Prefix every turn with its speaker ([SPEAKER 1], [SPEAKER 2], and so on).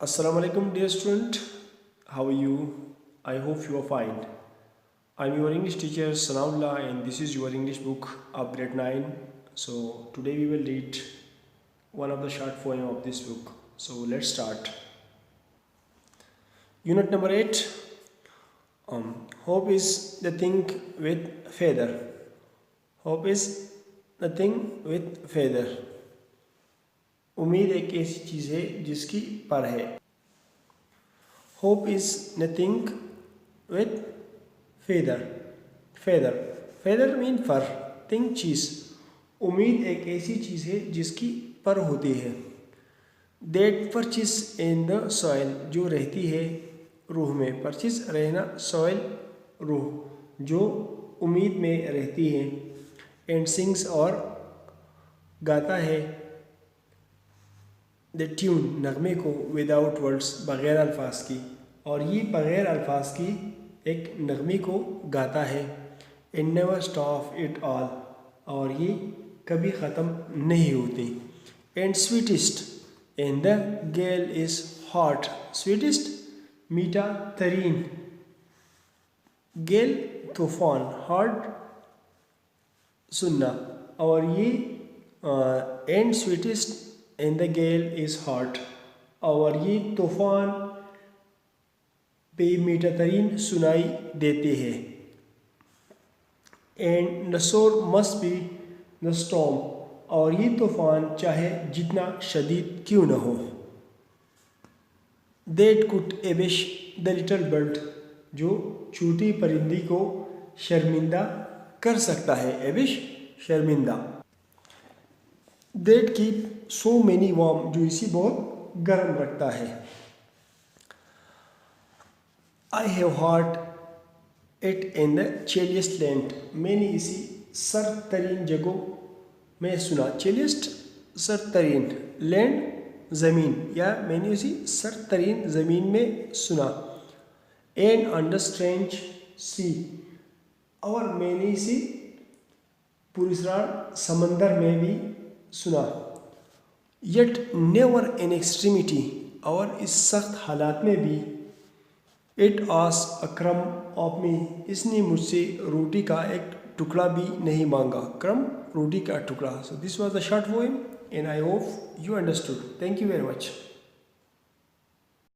[SPEAKER 1] Assalamu alaikum dear student, how are you? I hope you are fine. I'm your English teacher Sanaullah and this is your English book of grade 9. So today we will read one of the short poem of this book. So let's start. Unit number 8. Hope is the thing with feather. Hope is the thing with feather. उम्मीद एक ऐसी चीज़ है जिसकी पर है. Hope is nothing with feather. Feather feather mean फर. Thing चीज़. उम्मीद एक ऐसी चीज़ है जिसकी पर होती है. That perches in the soul, जो रहती है रूह में. परचिस रहना, सॉइल रूह, जो उम्मीद में रहती है. एंड सिंग्स, और गाता है द ट्यून, नगमे को. विदाउट वर्ड्स, बग़ैर अल्फाज की. और ये बग़ैर अल्फाज की एक नगमे को गाता है. And never stop it all, और ये कभी ख़त्म नहीं होती. And sweetest, and the gale is heard. Sweetest मीठा तरीन, गेल तूफ़ान, हॉट सुनना. और ये and sweetest and the gale is heard, और ये तूफ़ान बेमीठा तरीन सुनाई देते हैं. And the sore must be the storm, और ये तूफ़ान चाहे जितना शदीद क्यों न हो. That could abash the little bird, जो छोटी परिंदी को शर्मिंदा कर सकता है. एबिश, शर्मिंदा. That kept so many warm, जो इसी बहुत गर्म रखता है. I have heard it in the chilliest land, मैंने इसी सर्द तरीन जगहों में सुना. चिलिएस्ट सर्द तरीन, लैंड ज़मीन, या मैंने इसी सर्द तरीन ज़मीन में सुना. एंड अंडर स्ट्रेंज सी, और मैंने इसी पुरस्कार समंदर में भी सुना. येट नेवर इन एक्सट्रीमिटी, और इस सख्त हालात में भी. इट आस अ क्रम ऑफ मी, इसने मुझसे रोटी का एक टुकड़ा भी नहीं मांगा. क्रम, रोटी का टुकड़ा. So this was the short poem and I hope you understood. Thank you very much.